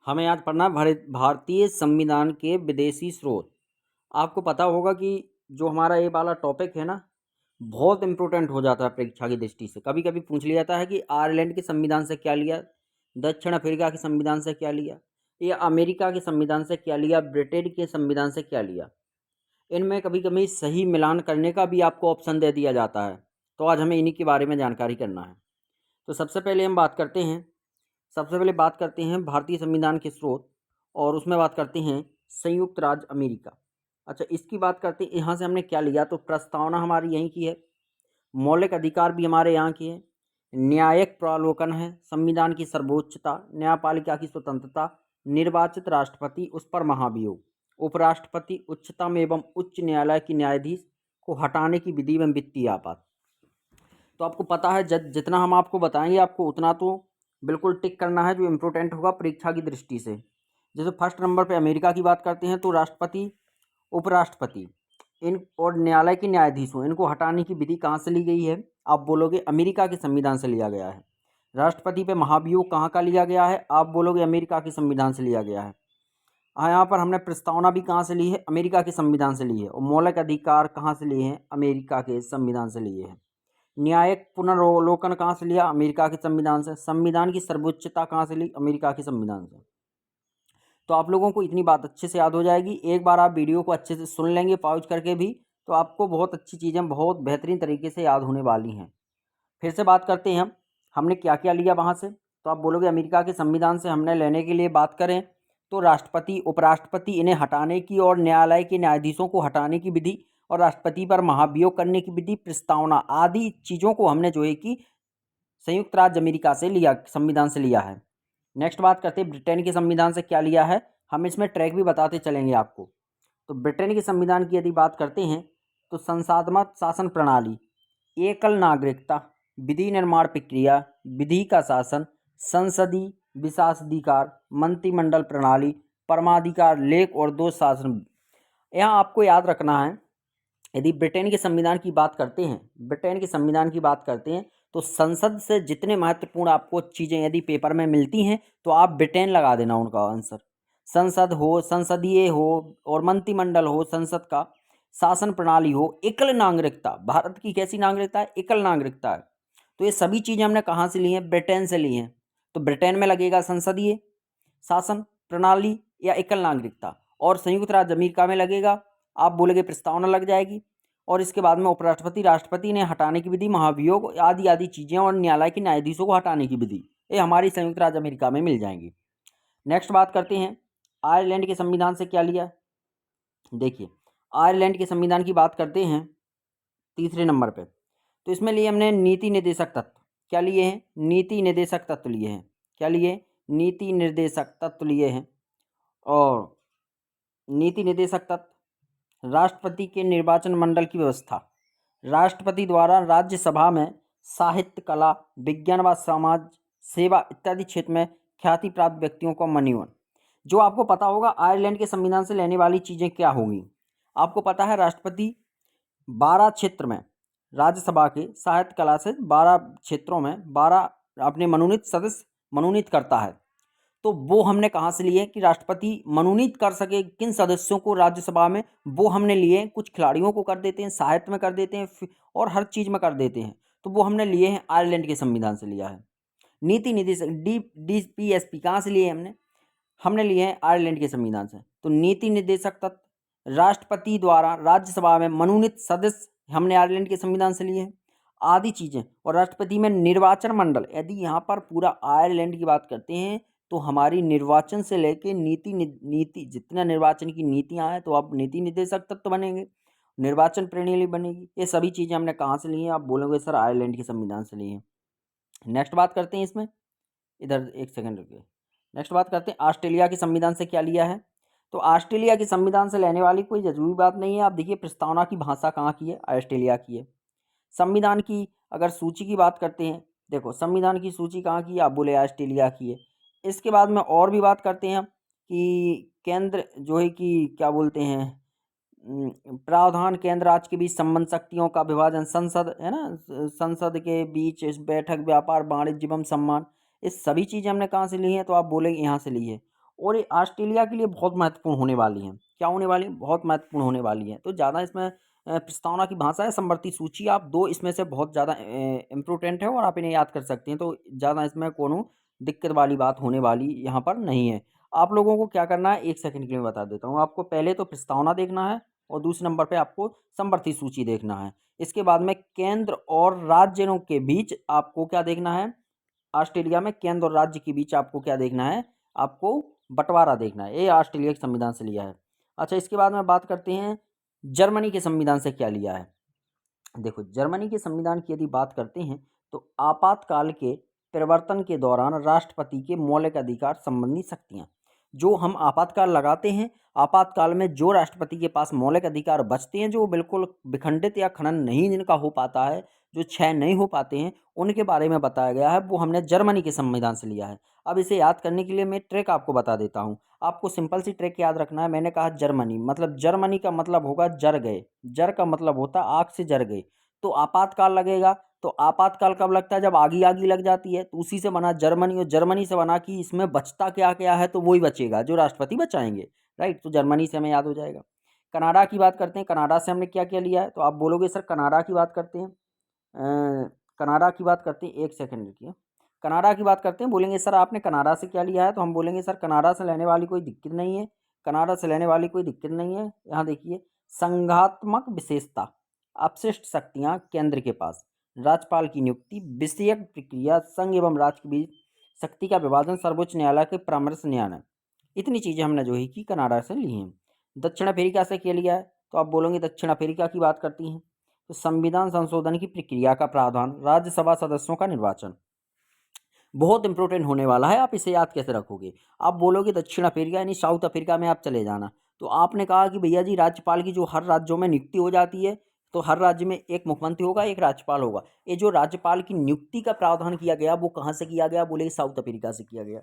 हमें आज पढ़ना भारतीय संविधान के विदेशी स्रोत। आपको पता होगा कि जो हमारा ये वाला टॉपिक है ना, बहुत इम्पोर्टेंट हो जाता है परीक्षा की दृष्टि से। कभी कभी पूछ लिया जाता है कि आयरलैंड के संविधान से क्या लिया, दक्षिण अफ्रीका के संविधान से क्या लिया, या अमेरिका के संविधान से क्या लिया, ब्रिटेन के संविधान से क्या लिया। इनमें कभी कभी सही मिलान करने का भी आपको ऑप्शन दे दिया जाता है। तो आज हमें इन्हीं के बारे में जानकारी करना है। तो सबसे पहले बात करते हैं भारतीय संविधान के स्रोत, और उसमें बात करते हैं संयुक्त राज्य अमेरिका। अच्छा, इसकी बात करते हैं, यहाँ से हमने क्या लिया, तो प्रस्तावना हमारी यहीं की है, मौलिक अधिकार भी हमारे यहाँ की है, न्यायिक प्रावलोकन है, संविधान की सर्वोच्चता, न्यायपालिका की स्वतंत्रता, निर्वाचित राष्ट्रपति, उस पर महाभियोग, उपराष्ट्रपति, उच्चतम एवं उच्च न्यायालय की न्यायाधीश को हटाने की विधि एवं वित्तीय आपात। तो आपको पता है, जितना हम आपको बताएंगे आपको उतना तो बिल्कुल टिक करना है जो इम्पोर्टेंट होगा परीक्षा की दृष्टि से। जैसे फर्स्ट नंबर पे अमेरिका की बात करते हैं, तो राष्ट्रपति, उपराष्ट्रपति इन और न्यायालय के न्यायाधीशों, इनको हटाने की विधि कहाँ से ली गई है? आप बोलोगे अमेरिका के संविधान से लिया गया है। राष्ट्रपति पे महाभियोग कहाँ का लिया गया है? आप बोलोगे अमेरिका के संविधान से लिया गया है। यहाँ पर हमने प्रस्तावना भी कहाँ से ली है? अमेरिका के संविधान से ली है। और मौलिक अधिकार कहाँ से लिए हैं? अमेरिका के संविधान से लिए हैं। न्यायिक पुनर्वलोकन कहाँ से लिया? अमेरिका के संविधान से। संविधान की सर्वोच्चता कहाँ से ली? अमेरिका के संविधान से। तो आप लोगों को इतनी बात अच्छे से याद हो जाएगी। एक बार आप वीडियो को अच्छे से सुन लेंगे पॉज करके भी, तो आपको बहुत अच्छी चीज़ें बहुत बेहतरीन तरीके से याद होने वाली हैं। फिर से बात करते हैं हमने क्या क्या लिया वहाँ से। तो आप बोलोगे अमेरिका के संविधान से हमने लेने के लिए बात करें तो राष्ट्रपति, उपराष्ट्रपति इन्हें हटाने की और न्यायालय के न्यायाधीशों को हटाने की विधि और राष्ट्रपति पर महाभियोग करने की विधि, प्रस्तावना आदि चीज़ों को हमने जो है कि संयुक्त राज्य अमेरिका से लिया, संविधान से लिया है। नेक्स्ट बात करते हैं ब्रिटेन के संविधान से क्या लिया है। हम इसमें ट्रैक भी बताते चलेंगे आपको। तो ब्रिटेन के संविधान की यदि बात करते हैं तो संसदात्मक शासन प्रणाली, एकल नागरिकता, विधि निर्माण प्रक्रिया, विधि का शासन, संसदीय विशेषाधिकार, मंत्रिमंडल प्रणाली, परमाधिकार लेख और दो शासन। यहाँ आपको याद रखना है, यदि ब्रिटेन के संविधान की बात करते हैं, ब्रिटेन के संविधान की बात करते हैं तो संसद से जितने महत्वपूर्ण आपको चीज़ें यदि पेपर में मिलती हैं तो आप ब्रिटेन लगा देना उनका आंसर। संसद हो, संसदीय हो और मंत्रिमंडल हो, संसद का शासन प्रणाली हो, एकल नागरिकता, भारत की कैसी नागरिकता है? एकल नागरिकता है। तो ये सभी चीज़ें हमने कहाँ से ली हैं? ब्रिटेन से ली हैं। तो ब्रिटेन में लगेगा संसदीय शासन प्रणाली या एकल नागरिकता, और संयुक्त राज्य अमेरिका में लगेगा, आप बोलेंगे प्रस्तावना लग जाएगी, और इसके बाद में उपराष्ट्रपति, राष्ट्रपति ने हटाने की विधि, महाभियोग आदि आदि चीज़ें और न्यायालय के न्यायाधीशों को हटाने की विधि, ये हमारी संयुक्त राज्य अमेरिका में मिल जाएंगी। नेक्स्ट बात करते हैं आयरलैंड के संविधान से क्या लिया। देखिए, आयरलैंड के संविधान की बात करते हैं तीसरे नंबर पे, तो इसमें लिए हमने नीति निर्देशक तत्व। क्या लिए हैं? नीति निर्देशक तत्व लिए हैं। क्या लिए? नीति निर्देशक तत्व लिए हैं। और नीति निर्देशक तत्व, राष्ट्रपति के निर्वाचन मंडल की व्यवस्था, राष्ट्रपति द्वारा राज्यसभा में साहित्य, कला, विज्ञान व समाज सेवा इत्यादि क्षेत्र में ख्याति प्राप्त व्यक्तियों को मनोनयन। जो आपको पता होगा आयरलैंड के संविधान से लेने वाली चीज़ें क्या होंगी। आपको पता है राष्ट्रपति 12 क्षेत्र में, राज्यसभा के साहित्य कला से 12 क्षेत्रों में 12 अपने मनोनीत सदस्य मनोनीत करता है। तो वो हमने कहाँ से लिए कि राष्ट्रपति मनोनीत कर सके किन सदस्यों को राज्यसभा में, वो हमने लिए। कुछ खिलाड़ियों को कर देते हैं, साहित्य में कर देते हैं और हर चीज़ में कर देते हैं। तो वो हमने लिए हैं आयरलैंड के संविधान से लिया है। नीति निर्देशक DPSP कहाँ से लिए हमने? हमने लिए हैं आयरलैंड के संविधान से। तो नीति निर्देशक तत्व, राष्ट्रपति द्वारा राज्यसभा में मनोनीत सदस्य हमने आयरलैंड के संविधान से लिए हैं आदि चीज़ें। और राष्ट्रपति में निर्वाचन मंडल, यदि यहाँ पर पूरा आयरलैंड की बात करते हैं तो हमारी निर्वाचन से लेके नीति जितना निर्वाचन की नीतियाँ हैं, तो अब नीति निर्देशक तत्व बनेंगे, निर्वाचन प्रणाली बनेगी। ये सभी चीज़ें हमने कहाँ से ली हैं? आप बोलोगे सर आयरलैंड के संविधान से ली हैं। नेक्स्ट बात करते हैं इसमें, इधर एक सेकंड रुकिए। नेक्स्ट बात करते हैं ऑस्ट्रेलिया के संविधान से क्या लिया है। तो ऑस्ट्रेलिया के संविधान से लेने वाली कोई जरूरी बात नहीं है। आप देखिए प्रस्तावना की भाषा कहाँ की है? ऑस्ट्रेलिया की है। संविधान की अगर सूची की बात करते हैं, देखो संविधान की सूची कहाँ की है? आप बोले ऑस्ट्रेलिया की है। इसके बाद में और भी बात करते हैं कि केंद्र जो है कि क्या बोलते हैं, प्रावधान केंद्र राज्य के बीच संबंध, शक्तियों का विभाजन, संसद है ना, संसद के बीच इस बैठक, व्यापार, वाणिज्य एवं सम्मान, ये सभी चीज़ें हमने कहाँ से ली हैं? तो आप बोलेंगे यहाँ से ली है। और ये ऑस्ट्रेलिया के लिए बहुत महत्वपूर्ण होने वाली हैं। क्या होने वाली हैं? बहुत महत्वपूर्ण होने वाली हैं। तो ज़्यादा इसमें प्रस्तावना की भाषा है समवर्ती सूची, आप 2 इसमें से बहुत ज़्यादा इम्पोर्टेंट है और आप इन्हें याद कर सकते हैं। तो ज़्यादा इसमें कोनो दिक्कत वाली बात होने वाली यहाँ पर नहीं है। आप लोगों को क्या करना है, 1 सेकंड के लिए बता देता हूँ। आपको पहले तो प्रस्तावना देखना है और दूसरे नंबर पे आपको समवर्ती सूची देखना है। इसके बाद में केंद्र और राज्यों के बीच आपको क्या देखना है, ऑस्ट्रेलिया में केंद्र और राज्य के बीच आपको क्या देखना है, आपको बंटवारा देखना है। ये ऑस्ट्रेलिया के संविधान से लिया है। अच्छा, इसके बाद में बात करते हैं जर्मनी के संविधान से क्या लिया है। देखो, जर्मनी के संविधान की यदि बात करते हैं तो आपातकाल के परिवर्तन के दौरान राष्ट्रपति के मौलिक अधिकार संबंधी शक्तियां, जो हम आपातकाल लगाते हैं, आपातकाल में जो राष्ट्रपति के पास मौलिक अधिकार बचते हैं, जो बिल्कुल विखंडित या खनन नहीं जिनका हो पाता है, जो क्षय नहीं हो पाते हैं, उनके बारे में बताया गया है। वो हमने जर्मनी के संविधान से लिया है। अब इसे याद करने के लिए मैं ट्रिक आपको बता देता हूँ। आपको सिंपल सी ट्रिक याद रखना है। मैंने कहा जर्मनी, मतलब जर्मनी का मतलब होगा जर गए, जर का मतलब होता है आग से जर गए। तो आपातकाल लगेगा। तो आपातकाल कब लगता है, जब आगी आगी लग जाती है। तो उसी से बना जर्मनी, और जर्मनी से बना कि इसमें बचता क्या क्या है, तो वही बचेगा जो राष्ट्रपति बचाएंगे। राइट, तो जर्मनी से हमें याद हो जाएगा। कनाडा की बात करते हैं, कनाडा से हमने क्या क्या लिया है। तो आप बोलोगे सर कनाडा की बात करते हैं, कनाडा की बात करते हैं, 1 सेकंड रुकिए। कनाडा की बात करते हैं, बोलेंगे सर आपने कनाडा से क्या लिया है। तो हम बोलेंगे सर कनाडा से लेने वाली कोई दिक्कत नहीं है, कनाडा से लेने वाली कोई दिक्कत नहीं है। यहाँ देखिए, संघात्मक विशेषता, अपशिष्ट शक्तियाँ केंद्र के पास, राज्यपाल की नियुक्ति, विषयक प्रक्रिया, संघ एवं राज्य के बीच शक्ति का विभाजन, सर्वोच्च न्यायालय के परामर्श न्यायालय। इतनी चीज़ें हमने जो है कि कनाडा से ली हैं। दक्षिण अफ्रीका से क्या लिया है। तो आप बोलोगे दक्षिण अफ्रीका की बात करती हैं तो संविधान संशोधन की प्रक्रिया का प्रावधान, राज्यसभा सदस्यों का निर्वाचन, बहुत इंपॉर्टेंट होने वाला है। आप इसे याद कैसे रखोगे। आप बोलोगे दक्षिण अफ्रीका यानी साउथ अफ्रीका में आप चले जाना। तो आपने कहा कि भैया जी राज्यपाल की जो हर राज्यों में नियुक्ति हो जाती है, तो हर राज्य में एक मुख्यमंत्री होगा, एक राज्यपाल होगा। ये जो राज्यपाल की नियुक्ति का प्रावधान किया गया वो कहाँ से किया गया, बोले साउथ अफ्रीका से किया गया।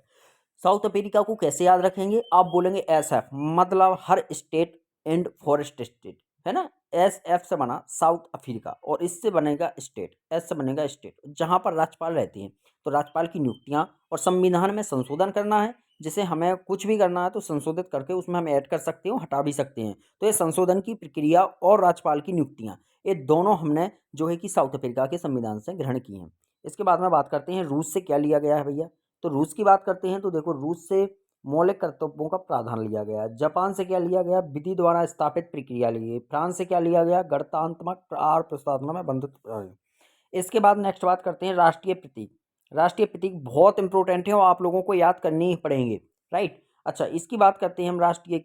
साउथ अफ्रीका को कैसे याद रखेंगे, आप बोलेंगे SF, मतलब हर स्टेट एंड फॉरेस्ट स्टेट, है ना। SF से बना साउथ अफ्रीका, और इससे बनेगा स्टेट, S से बनेगा स्टेट, जहाँ पर राज्यपाल रहते हैं। तो राज्यपाल की नियुक्तियाँ और संविधान में संशोधन करना है, जिसे हमें कुछ भी करना है तो संशोधित करके उसमें हम ऐड कर सकते हो, हटा भी सकते हैं। तो ये संशोधन की प्रक्रिया और राज्यपाल की नियुक्तियाँ, ये दोनों हमने जो है कि साउथ अफ्रीका के संविधान से ग्रहण की हैं। इसके बाद में बात करते हैं रूस से क्या लिया गया है भैया। तो रूस की बात करते हैं तो देखो, रूस से मौलिक कर्तव्यों का प्रावधान लिया गया है। जापान से क्या लिया गया, विधि द्वारा स्थापित प्रक्रिया ली गई। फ्रांस से क्या लिया गया, गणतंत्रात्मक आर प्रस्तावना में बंधित इसके बाद नेक्स्ट बात करते हैं राष्ट्रीय प्रतीक। राष्ट्रीय प्रतीक बहुत इंपॉर्टेंट है और आप लोगों को याद करने ही पड़ेंगे। राइट, अच्छा, इसकी बात करते हैं हम राष्ट्रीय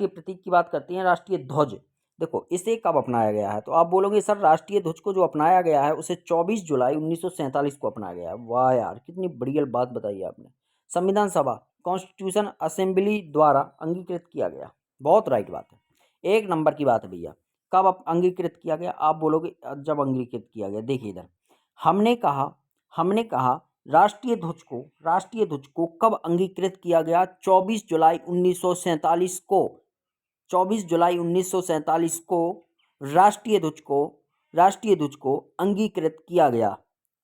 प्रतीक की बात करते हैं, राष्ट्रीय ध्वज। देखो, इसे कब अपनाया गया है। तो आप बोलोगे सर राष्ट्रीय ध्वज को जो अपनाया गया है उसे 24 जुलाई 1947 को अपनाया गया है। वाह यार, कितनी बढ़िया बात बताई आपने। संविधान सभा, कॉन्स्टिट्यूशन असेंबली द्वारा अंगीकृत किया गया। बहुत राइट बात है, 1 नंबर की बात है भैया। कब अंगीकृत किया गया, आप बोलोगे जब अंगीकृत किया गया। देखिए इधर हमने कहा राष्ट्रीय ध्वज को कब अंगीकृत किया गया, 24 जुलाई 1947 को। 24 जुलाई 1947 को राष्ट्रीय ध्वज को अंगीकृत किया गया।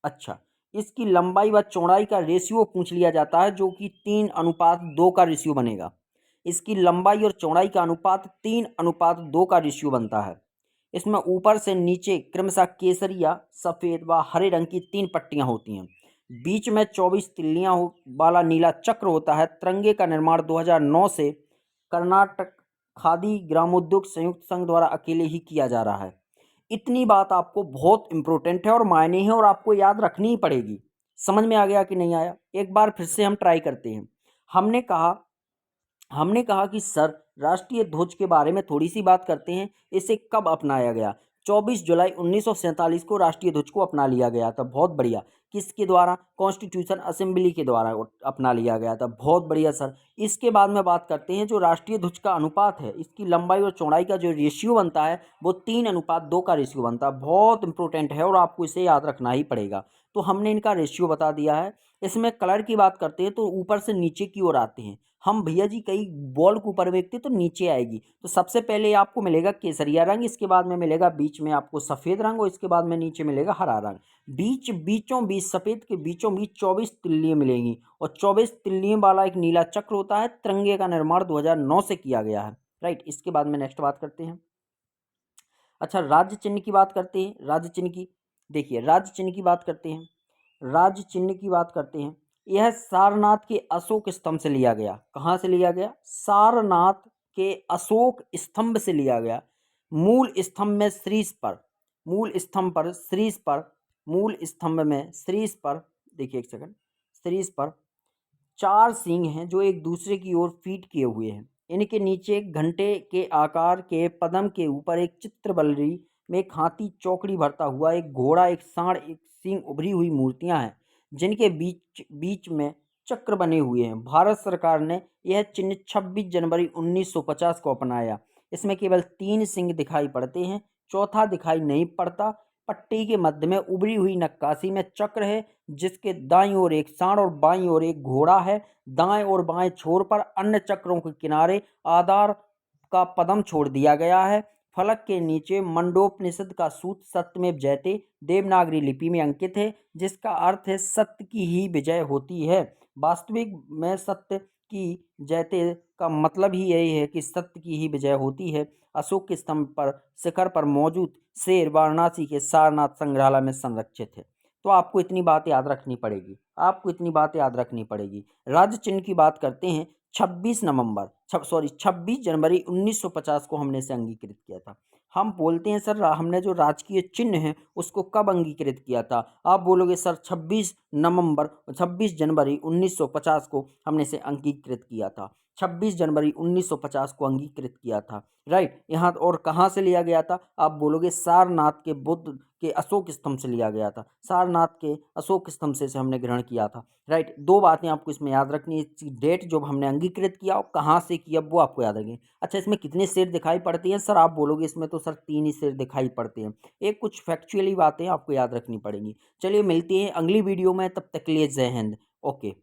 अच्छा, इसकी लंबाई व चौड़ाई का रेशियो पूछ लिया जाता है, जो कि 3:2 का रेशियो बनेगा। इसकी लंबाई और चौड़ाई का अनुपात 3:2 का रेशियो बनता है। इसमें ऊपर से नीचे क्रमशः केसरिया, सफ़ेद व हरे रंग की 3 पट्टियाँ होती हैं। बीच में 24 तिल्लियाँ वाला नीला चक्र होता है। तिरंगे का निर्माण 2009 से कर्नाटक खादी ग्रामोद्योग संयुक्त संघ द्वारा अकेले ही किया जा रहा है। इतनी बात आपको बहुत इंपॉर्टेंट है और मायने है और आपको याद रखनी ही पड़ेगी। समझ में आ गया कि नहीं आया, एक बार फिर से हम ट्राई करते हैं। हमने कहा हमने कहा कि सर राष्ट्रीय ध्वज के बारे में थोड़ी सी बात करते हैं, इसे कब अपनाया गया। 24 जुलाई 1947 को राष्ट्रीय ध्वज को अपना लिया गया था। बहुत बढ़िया। किसके द्वारा, कॉन्स्टिट्यूशन असेंबली के द्वारा अपना लिया गया था। बहुत बढ़िया सर। इसके बाद में बात करते हैं जो राष्ट्रीय ध्वज का अनुपात है, इसकी लंबाई और चौड़ाई का जो रेशियो बनता है वो 3:2 का रेशियो बनता है। बहुत इंपॉर्टेंट है और आपको इसे याद रखना ही पड़ेगा। तो हमने इनका रेशियो बता दिया है। इसमें कलर की बात करते हैं तो ऊपर से नीचे की ओर आते हैं। हम भैया जी कई बॉल को ऊपर फेंकते तो नीचे आएगी। तो सबसे पहले आपको मिलेगा केसरिया रंग, इसके बाद में मिलेगा बीच में आपको सफ़ेद रंग और इसके बाद में नीचे मिलेगा हरा रंग। बीचों बीच सफ़ेद के बीचों बीच 24 तिल्लियाँ मिलेंगी और 24 तिल्लियों वाला एक नीला चक्र होता है। तिरंगे का निर्माण 2009 से किया गया है। राइट, इसके बाद में नेक्स्ट बात करते हैं। अच्छा, राज्य चिन्ह की बात करते हैं। राज्य चिन्ह की देखिए, राज्य चिन्ह की बात करते हैं। राज्य चिन्ह की बात करते हैं। यह सारनाथ के अशोक स्तंभ से लिया गया। कहाँ से लिया गया? सारनाथ के अशोक स्तंभ से लिया गया। मूल स्तंभ में शीर्ष पर, मूल स्तंभ पर शीर्ष पर, मूल स्तंभ में शीर्ष पर, देखिए एक सेकंड, शीर्ष पर 4 सींग हैं जो एक दूसरे की ओर फीट किए हुए हैं। इनके नीचे एक घंटे के आकार के पद्म के ऊपर एक चित्रबल्ली में एक हाथी चौकड़ी भरता हुआ, एक घोड़ा, एक सांड, एक सींग उभरी हुई मूर्तियां हैं जिनके बीच बीच में चक्र बने हुए हैं। भारत सरकार ने यह चिन्ह 26 जनवरी 1950 को अपनाया। इसमें केवल 3 सिंह दिखाई पड़ते हैं, चौथा दिखाई नहीं पड़ता। पट्टी के मध्य में उभरी हुई नक्काशी में चक्र है जिसके दाईं ओर एक सांड और बाईं ओर एक घोड़ा है। दाएं और बाएं छोर पर अन्य चक्रों के किनारे आधार का पदम छोड़ दिया गया है। फलक के नीचे मंडोपनिषद का सूत्र सत्यमेव जयते देवनागरी लिपि में अंकित है, जिसका अर्थ है सत्य की ही विजय होती है। वास्तविक में सत्य की जयते का मतलब ही यही है कि सत्य की ही विजय होती है। अशोक के स्तंभ पर शिखर पर मौजूद शेर वाराणसी के सारनाथ संग्रहालय में संरक्षित है। तो आपको इतनी बात याद रखनी पड़ेगी, आपको इतनी बात याद रखनी पड़ेगी। राज्य चिन्ह की बात करते हैं। 26 जनवरी 1950 को हमने इसे अंगीकृत किया था। हम बोलते हैं सर हमने जो राजकीय चिन्ह है उसको कब अंगीकृत किया था? आप बोलोगे सर 26 जनवरी 1950 को हमने इसे अंगीकृत किया था। 26 जनवरी 1950 को अंगीकृत किया था। राइट, यहाँ और कहाँ से लिया गया था? आप बोलोगे सारनाथ के बुद्ध के अशोक स्तंभ से लिया गया था। सारनाथ के अशोक स्तंभ से हमने ग्रहण किया था। राइट, 2 बातें आपको इसमें याद रखनी है। डेट जो हमने अंगीकृत किया और कहाँ से किया वो आपको याद रखनी है। अच्छा, इसमें कितने शेर दिखाई पड़ते हैं? सर आप बोलोगे इसमें तो सर 3 ही शेर दिखाई पड़ते हैं। एक कुछ फैक्चुअली बातें आपको याद रखनी पड़ेंगी। चलिए मिलते हैं अगली वीडियो में, तब तक के लिए जय हिंद। ओके।